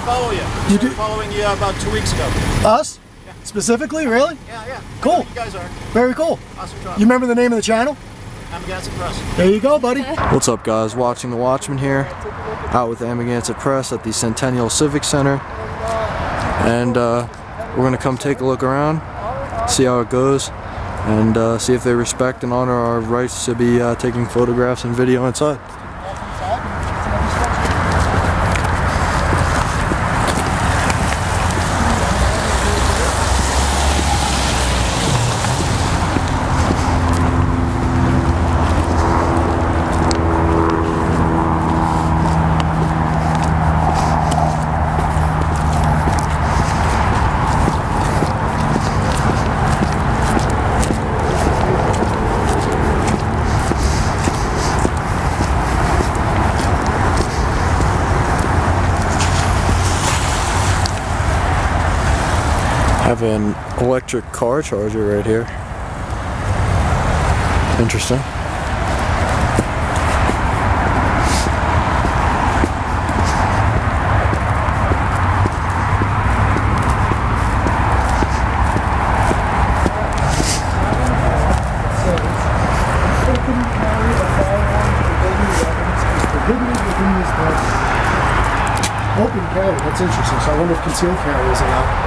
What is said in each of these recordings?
follow you. You do? Following you about 2 weeks ago. Us? Yeah. Specifically? Really? Yeah. Cool. You guys are. Very cool. Awesome job. You remember the name of the channel? Amagansett Press. There you go, buddy. What's up, guys? Watching The Watchman here, out with Amagansett Press at the Centennial Civic Center, and we're gonna come take a look around, see how it goes, and see if they respect and honor our rights to be taking photographs and video inside. Have an electric car charger right here. Interesting. Open carry, that's interesting. So I wonder if concealed carry is allowed.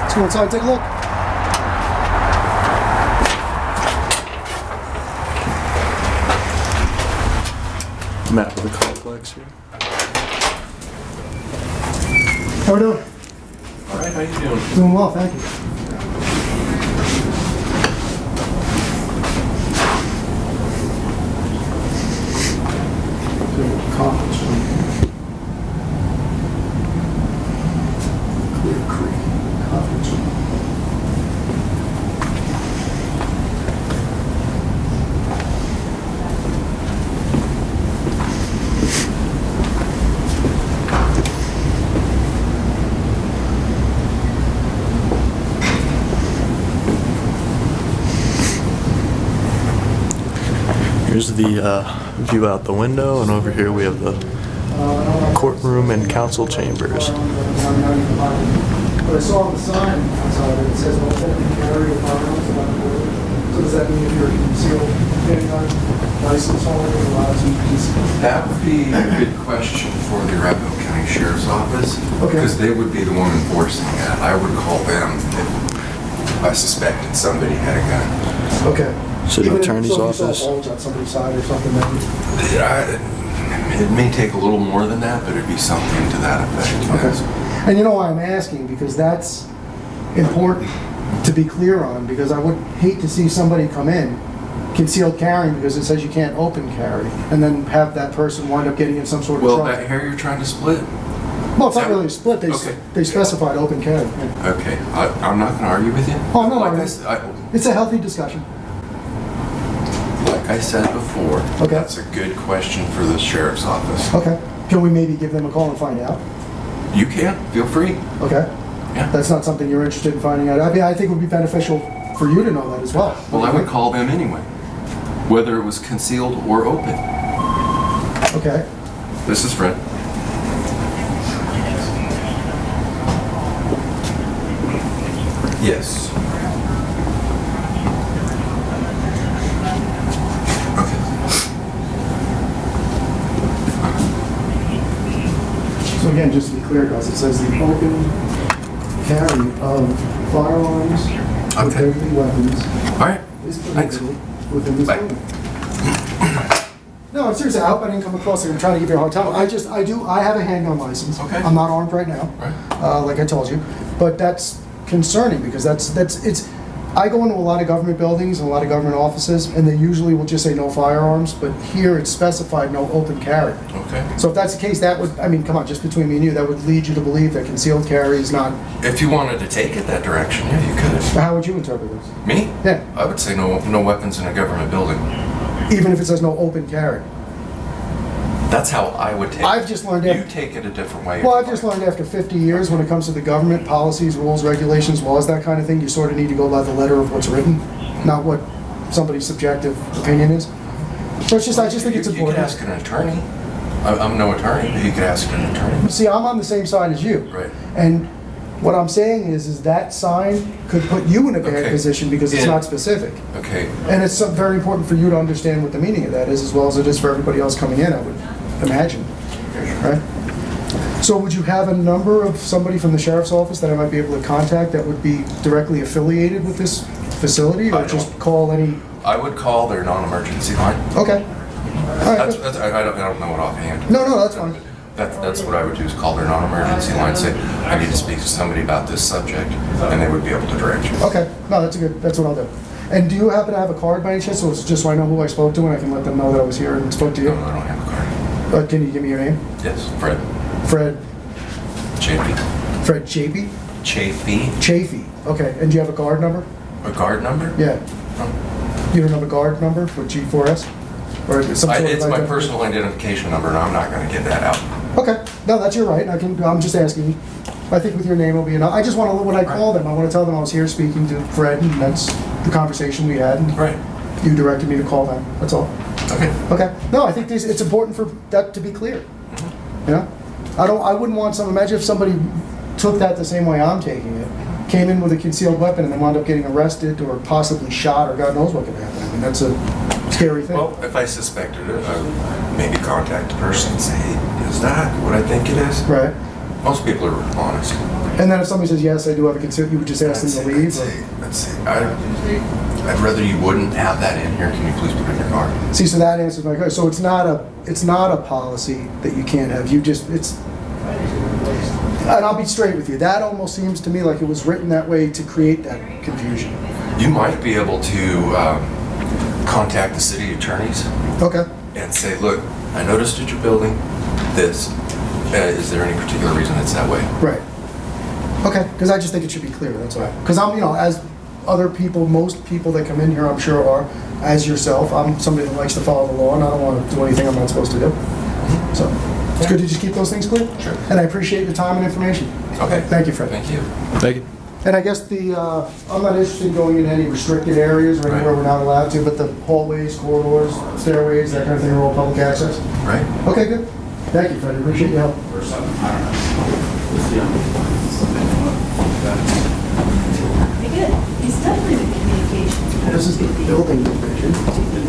Let's go inside and take a look. Map of the complex here. How are we doing? Alright, how you doing? Doing well, thank you. Conference room. Clear Creek conference room. Here's the view out the window, and over here we have the courtroom and council chambers. But I saw on the sign outside it says no open carry of firearms about the border. So does that mean if you're a concealed handgun license holder allowed to conceal? That would be a good question for the Arapahoe County Sheriff's Office. Okay. Because they would be the one enforcing that. I would call them if I suspected somebody had a gun. Okay. City Attorney's Office. So if you saw a bulge on somebody's side or something that would... It may take a little more than that, but it'd be something to that effect. Yes. Okay. And you know why I'm asking? Because that's important to be clear on, because I would hate to see somebody come in concealed carrying because it says you can't open carry, and then have that person wind up getting in some sort of Well, trouble. that hair you're trying to split? Well, it's not really a split. Okay. They specified open carry. Yeah. Okay, I'm not going to argue with you. Oh, no, Like no. It's a healthy discussion. Like I said before, Okay. that's a good question for the Sheriff's Office. Okay. Can we maybe give them a call and find out? You can, feel free. Okay. Yeah. That's not something you're interested in finding out. I mean, I think it would be beneficial for you to know that as well. Well, I would call them anyway, whether it was concealed or open. Okay. This is Fred. Yes. Okay. So again, just to be clear, guys, it says the open carry of firearms or Okay. deadly weapons All right. is Thanks. permitted within this Bye. building. No, seriously, I hope I didn't come across it. I'm trying to give you a hard time. I have a handgun license. Okay. I'm not armed right now, Right. like I told you. But that's concerning because I go into a lot of government buildings and a lot of government offices, and they usually will just say no firearms, but here it's specified no open carry. Okay. So if that's the case, that would, I mean, come on, just between me and you, that would lead you to believe that concealed carry is not... If you wanted to take it that direction, yeah, you could. How would you interpret this? Me? Yeah. I would say no weapons in a government building. Even if it says no open carry. That's how I would take it. I've just learned You take it a different way. Well, I've just learned after 50 years when it comes to the government, policies, rules, regulations, laws, that kind of thing, you sort of need to go by the letter of what's written, not what somebody's subjective opinion is. So it's just, I just think it's You could important. ask an attorney. I'm no attorney, but you could ask an attorney. See, I'm on the same side as you. Right. And what I'm saying is that sign could put you in a bad Okay. position because it's Yeah. not specific. Okay, And it's very important for you to understand what the meaning of that is, as well as it is for everybody else coming in, I would imagine, right? So would you have a number of somebody from the sheriff's office that I might be able to contact that would be directly affiliated with this facility, I or don't. just call any? I would call their non-emergency line. Okay. All right, good. I don't know it offhand. No, that's fine. That's what I would do, is call their non-emergency line, say, I need to speak to somebody about this subject, and they would be able to direct you. Okay, no, that's what I'll do. And do you happen to have a card by any chance, so it's just so I know who I spoke to and I can let them know that I was here and spoke to No, you? I don't have a card. Can you give me your name? Yes, Fred. Fred Chafee. Chapey? Chafee. Chafee, okay. And do you have a guard number? A guard number? Yeah. No. You don't have a guard number for G4S? Or some sort of It's my identification? personal identification number, and I'm not gonna give that out. Okay, no, that's your right. I'm just asking you. I think with your name will be enough. I just want to, when I call them, I want to tell them I was here speaking to Fred, and that's the conversation we had. And Right. you directed me to call them, that's all. Okay. Okay, no, I think it's important for that to be clear. You know? I wouldn't want imagine if somebody took that the same way I'm taking it, came in with a concealed weapon and then wound up getting arrested or possibly shot, or God knows what could happen. I mean, that's a scary thing. Well, if I suspected it, I would maybe contact the person and say, hey, is that what I think it is? Right. Most people are honest. And then if somebody says, yes, I do have a concealed, you would just ask them to leave? or- Let's see. I'd rather you wouldn't have that in here. Can you please put it in your car? See, so that answers my question. So it's not a policy that you can't have. And I'll be straight with you. That almost seems to me like it was written that way to create that confusion. You might be able to contact the city attorneys Okay. and say, look, I noticed at your building this. Is there any particular reason it's that way? Right. Okay, because I just think it should be clear, that's all. Because I'm, as other people, most people that come in here, I'm sure are, as yourself, I'm somebody that likes to follow the law, and I don't want to do anything I'm not supposed to do. So, it's good to just keep those things clear. Sure. And I appreciate your time and information. Okay. Thank you, Fred. Thank you. Thank you. And I guess I'm not interested in going in any restricted areas or anywhere Right. we're not allowed to, but the hallways, corridors, stairways, that kind of thing are all public access? Right? Okay, good. Thank you, Fred. I appreciate your help. Pretty good. He's definitely the communications. This is the building division.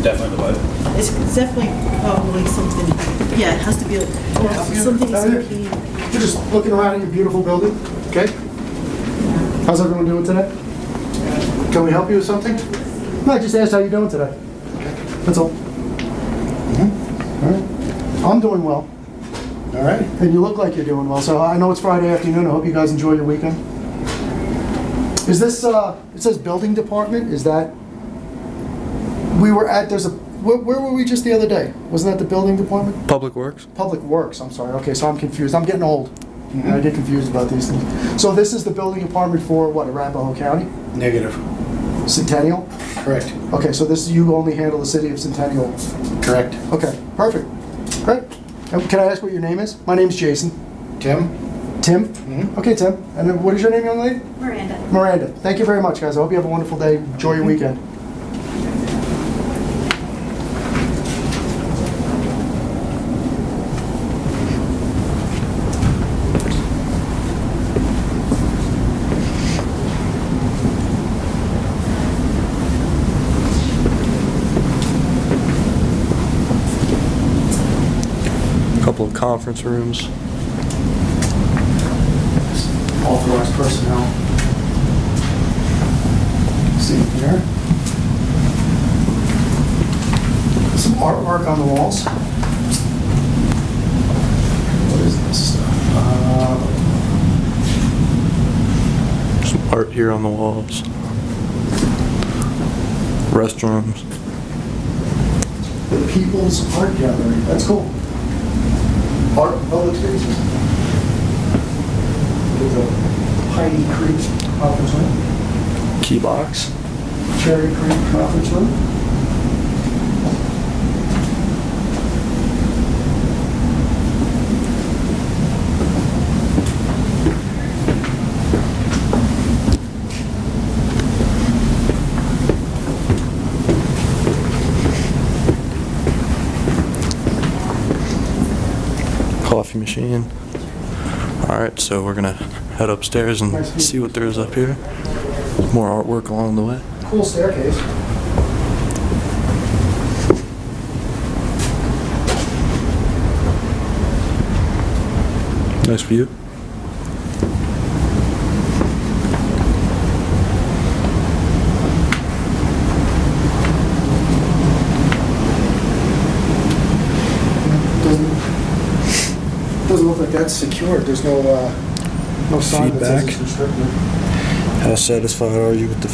Definitely the vote. It's definitely probably something, yeah, it has to be, something Oh, yeah. key. We're just looking around at your beautiful building, okay? How's everyone doing today? Can we help you with something? No, I just asked how you're doing today. That's all. All right. I'm doing well. All right. And you look like you're doing well, so I know it's Friday afternoon. I hope you guys enjoy your weekend. Is this, it says building department, is that, we were at, where were we just the other day? Wasn't that the building department? Public Works? Public Works, I'm sorry. Okay, so I'm confused. I'm getting old. I get confused about these things. So this is the building department for what, Arapahoe County? Negative. Centennial? Correct. Okay, so this, you only handle the city of Centennial. Correct. Okay, perfect. Great. And can I ask what your name is? My name's Jason. Tim? Tim? Mhm. Okay, Tim. And then what is your name, young lady? Miranda. Miranda. Thank you very much, guys. I hope you have a wonderful day. Enjoy your weekend. Couple of conference rooms. Authorized personnel. See here. Some artwork on the walls. What is this stuff? Some art here on the walls. Restrooms. The People's Art Gallery. That's cool. Art in public spaces. There's a Piney Creek conference room. Key box. Cherry Creek conference room. coffee machine. Alright, so we're gonna head upstairs and see what there is up here. More artwork along the way. Cool staircase. Nice view. Doesn't look like that's secured. There's no sign that says it's Feedback. restricted. How satisfied are you with the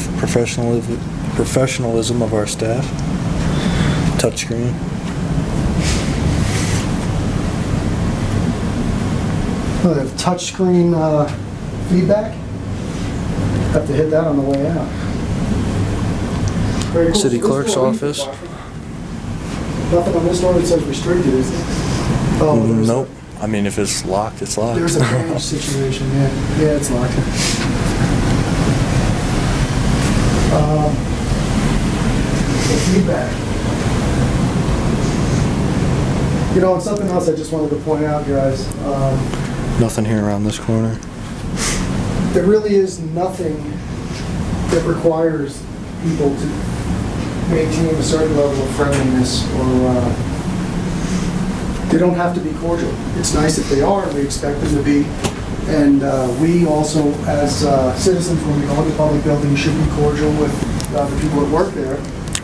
professionalism of our staff? Touchscreen. Oh, they have touchscreen feedback. Have to hit that on the way out. Very cool. City So this clerk's is what we office. watch from. Nothing on this door that says restricted, is there? Oh, there's Nope. I mean, if it's locked, it's locked. There's a branch situation, yeah. Yeah, it's locked. The feedback. You know, and something else I just wanted to point out, guys. Nothing here around this corner. There really is nothing that requires people to maintain a certain level of friendliness or they don't have to be cordial. It's nice if they are, and we expect them to be. And we also, as citizens, when we go into public buildings, should be cordial with the people that work there.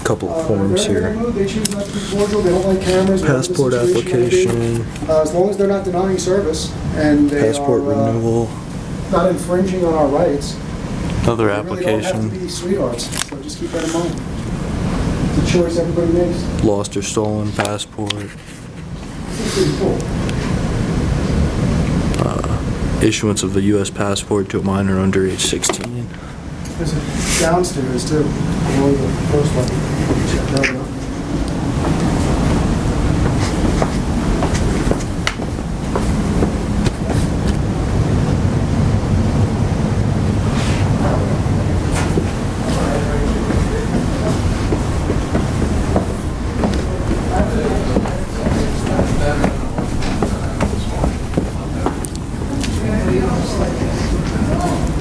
Couple of If forms they're in here. their mood, they choose not to be cordial, they don't like cameras. whatever the Passport situation may be. application, As long as they're not denying service and they passport are renewal, not infringing on our rights, another they really don't have to application, be sweethearts, so just keep that in mind. It's a choice everybody makes. lost or stolen passport, It's pretty cool. issuance of the U.S. passport to a minor under age 16. There's a downstairs too, below the first one. Check that out.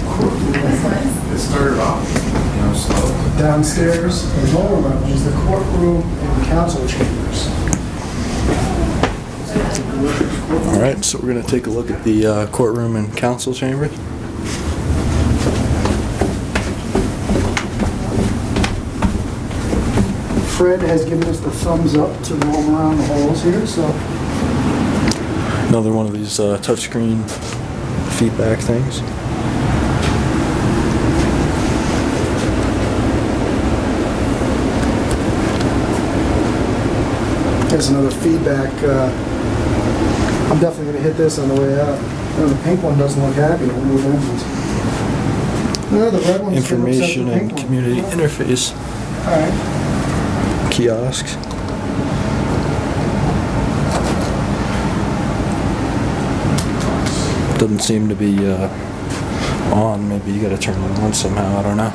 It started off, slow. Downstairs, the lower level is the courtroom and council chambers. Alright, so we're going to take a look at the courtroom and council chamber. Fred has given us the thumbs up to roam around the halls here, so Another one of these touchscreen feedback things. there's another feedback. I'm definitely going to hit this on the way out. No, the pink one doesn't look happy. I'll move that one. No, the red one's gonna upset Information the and pink one. community interface All right. kiosks. Doesn't seem to be on. Maybe you gotta turn it on somehow. I don't know.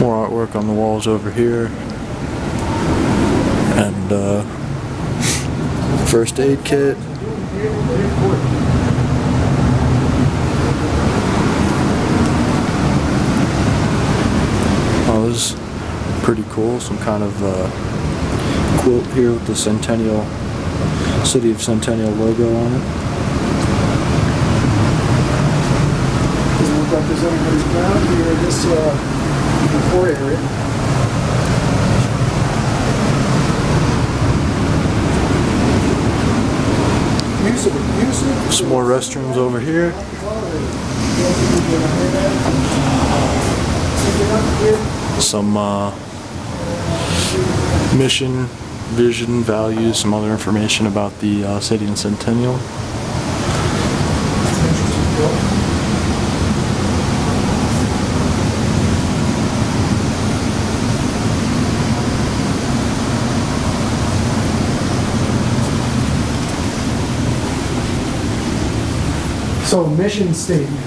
More artwork on the walls over here. And first aid kit. Oh, this is pretty cool. Some kind of quilt here with the Centennial, City of Centennial logo on it. Doesn't look like there's anybody's around here in this decor area. Music. Some more restrooms over here. Some mission, vision, values, some other information about the city and Centennial. So, mission statement.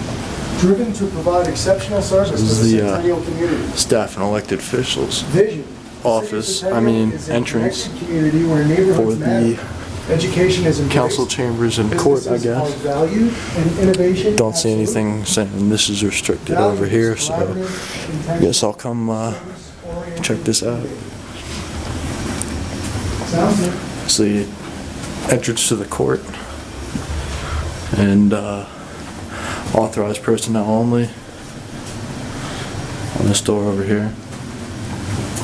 Driven to provide exceptional service to This the is the, Centennial community. Staff and elected officials. Vision. office, I mean entrance Community where for neighborhoods matter. the Education is embraced. council chambers and court, I Businesses are guess. valued and innovation. Don't see absolutely. anything saying this is restricted over here, so I guess I'll come check this out. Sounds good. It's the entrance to the court and authorized personnel only on this door over here.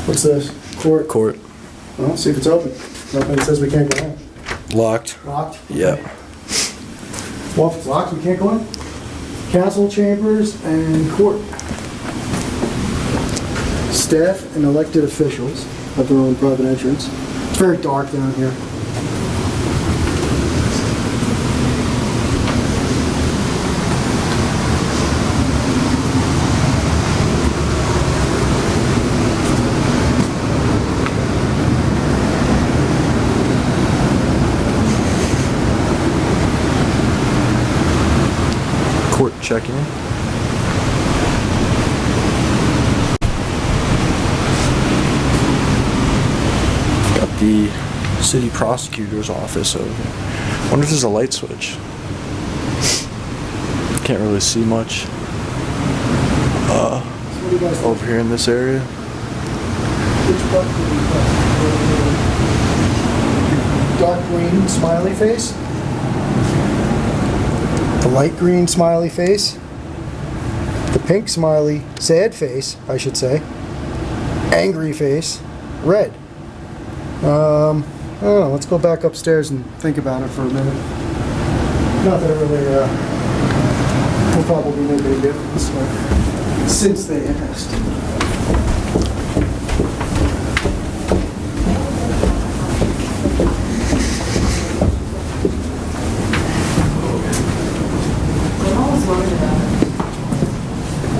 What's this? Court. Court Well, see if it's open. Nothing that says we can't go in. locked. Locked? Yep. Well, if it's locked, we can't go in. Council chambers and court. Staff and elected officials have their own private entrance. It's very dark down here. Court check-in. Got the city prosecutor's office over here. Wonder if there's a light switch. Can't really see much What do you guys think? over here in this area. Which button do we press? Dark green smiley face. The light green smiley face. The pink smiley sad face, I should say. Angry face. Red. I don't know, let's go back upstairs and think about it for a minute. Not that it really will probably make any difference, but since they asked. I'm always worried about it.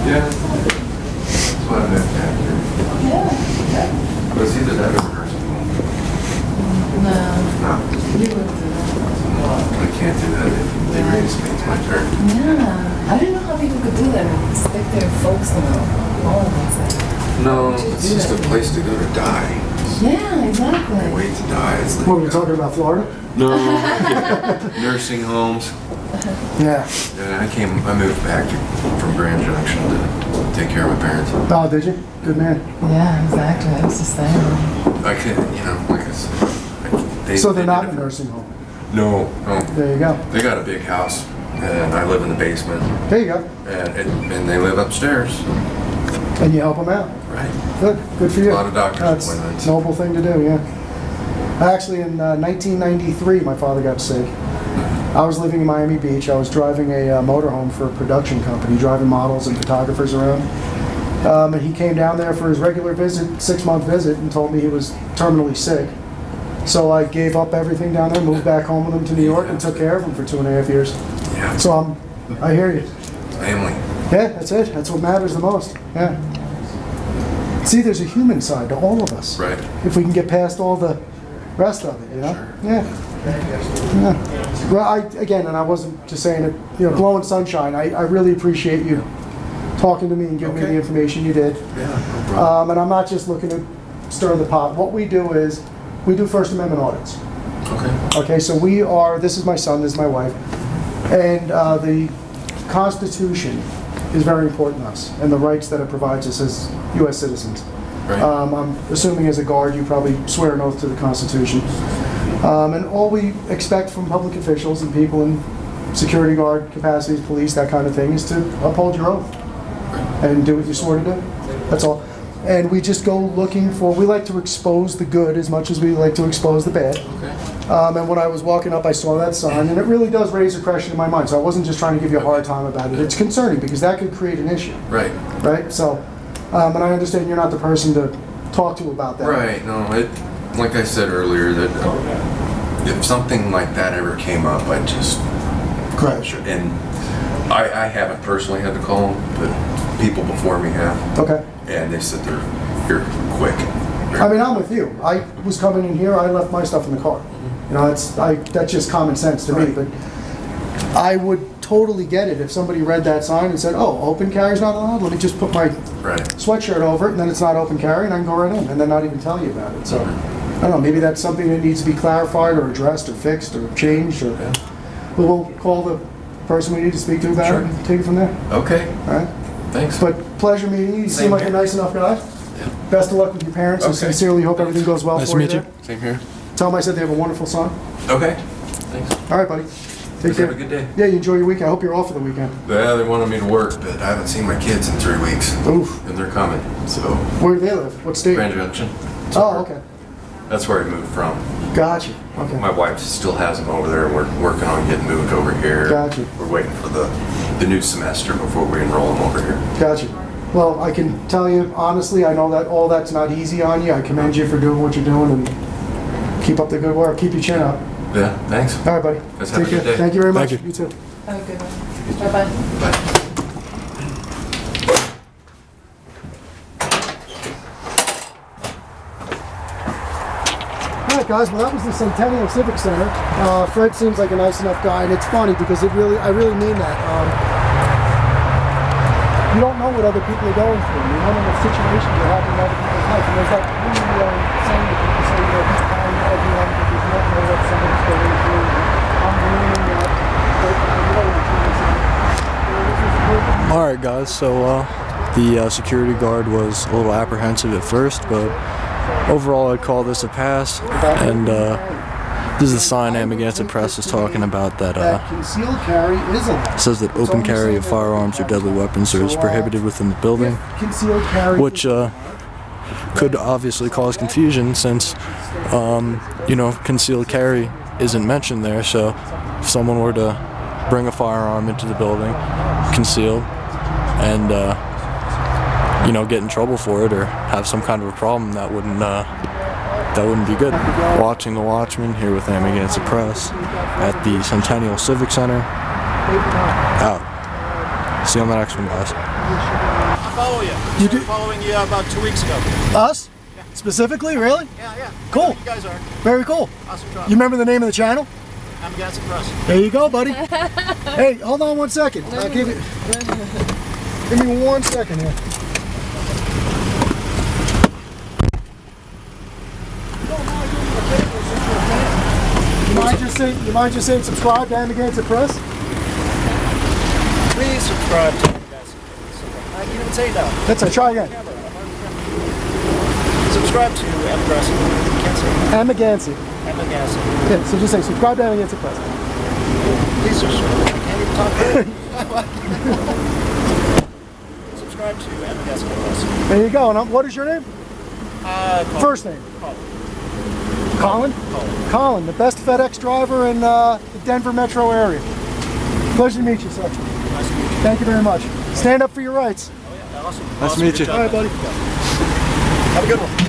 Yeah. That's what I meant back here. Yeah. But it's either that or nursing home. No, No, you wouldn't do that. I can't do that. They raised me. It's my turn. Yeah, I didn't know how people could do that and stick their folks in the home. It's like, No, it's just a place to go to die. yeah, exactly. Wait to die. It's like What, were we talking about Florida? no nursing homes. Yeah. Yeah, I moved back from Grand Junction to take care of my parents. Oh, did you? Good man. Yeah, exactly. I was just saying. I can't, like I said. So they're not in a did it. nursing home? No, no. There you go. They got a big house, and I live in the basement, There you go. and they live upstairs. And you help them out. Right. Good. Good for you. A lot of doctor's That's appointments. a noble thing to do, yeah. Actually, in 1993, my father got sick. I was living in Miami Beach. I was driving a motorhome for a production company, driving models and photographers around. And he came down there for his regular visit, 6-month visit, and told me he was terminally sick. So I gave up everything down there, moved back home with him to New York, and took care of him for 2.5 years. Yeah. So I hear you. Family. Yeah, that's it. That's what matters the most. Yeah. See, there's a human side to all of us. Right. If we can get past all the rest of it, you know? Sure. Yeah. Yeah. Well, again, and I wasn't just saying it, blowing sunshine. I really appreciate you talking to me and giving me Okay. the information you did. Yeah, no problem. And I'm not just looking to stir the pot. What we do is, we do First Amendment audits. Okay. Okay, so this is my son, this is my wife, and the Constitution is very important to us, and the rights that it provides us as U.S. citizens. Right. I'm assuming as a guard, you probably swear an oath to the Constitution. And all we expect from public officials and people in security guard capacities, police, that kind of thing, is to uphold your oath and do what you swore to do. That's all. And we just go looking for, we like to expose the good as much as we like to expose the bad. Okay. And when I was walking up, I saw that sign, and it really does raise a question in my mind. So I wasn't just trying to give you a hard time about it. It's concerning because that could create an issue, Right. right? So, and I understand you're not the person to talk to about that. Right. No, like I said earlier, that if something like that ever came up, I'd just Correct. and I haven't personally had to call them, but people before me have, Okay. and they said you're quick. I mean, I'm with you. I was coming in here, I left my stuff in the car. That's just common sense to me, Right. but I would totally get it if somebody read that sign and said, oh, open carry's not allowed, let me just put my Right. sweatshirt over it, and then it's not open carry, and I can go right in, and then not even tell you about it. So, I don't know, maybe that's something that needs to be clarified or addressed or fixed or changed, or, Yeah. but we'll call the person we need to speak to about Sure. it and take it from there, Okay, all right? thanks. But pleasure meeting you, you seem Same like a here. nice enough guy. Best of luck with your parents, I Okay. sincerely hope everything goes well Nice for to you meet you. there. Same here. Tell them I said they have a wonderful son. Okay, thanks. All right, buddy. Take Have care. a good day. Yeah, you enjoy your weekend. I hope you're off for the weekend. Yeah, they wanted me to work, but I haven't seen my kids in 3 weeks, Oof. and they're coming, so. Where do they live? What state? Grand Junction. Oh, okay. That's where I moved from. Gotcha. Okay. My wife still has them over there, and we're working on getting moved over here. Gotcha. We're waiting for the new semester before we enroll them over here. Gotcha. Well, I can tell you honestly, I know that all that's not easy on you. I commend you for doing what you're doing, and keep up the good work. Keep your chin up. Yeah, thanks. All right, buddy. Guys, have a Take good care. day. Thank you very much. Thank you. You too. Have a good one. Bye-bye. Bye. All right, guys. Well, that was the Centennial Civic Center. Fred seems like a nice enough guy, and it's funny because I really mean that. You don't know what other people are going through. You don't know the situations you're having in other people's life. And there's that saying that people say, you know, be kind to everyone because you don't know what somebody's going through. I'm learning that. But I know what you're saying. All right, guys. So the security guard was a little apprehensive at first, but overall, I'd call this a pass. And this is a sign Amagansett Press is talking about that Concealed carry is allowed. says that open carry of firearms or deadly weapons is prohibited within the building, Concealed carry. which could obviously cause confusion since you know, concealed carry isn't mentioned there. So if someone were to bring a firearm into the building concealed and you know, get in trouble for it or have some kind of a problem, that wouldn't be good. Watching the Watchmen here with Amagansett Press at the Centennial Civic Center. Out. See you on the next one, guys. I follow you. You Started do- following you about 2 weeks ago. Us? Specifically? Really? Yeah. Cool. You guys are. Very cool. Awesome job. You remember the name of the channel? Amagansett Press. There you go, buddy. Hey, hold on 1 second. I'll give me 1 second here. You mind just saying subscribe to Amagansett Press? Please subscribe to Amagansett Press. I can't even say that. That's it. Try again. Subscribe to Amagansett. Can't say that. Amagansett. Amagansett. Yeah, so just say subscribe to Amagansett Press. Please subscribe. I can't even talk. Subscribe to Amagansett Press. There you go. And what is your name? Colin. First name? Colin. Colin? Colin, the best FedEx driver in the Denver metro area. Pleasure to meet you, sir. Nice to meet you. Thank you very much. Stand up for your rights. Oh, yeah. Awesome. Nice to meet you. Good All job. right, buddy. Have a good one.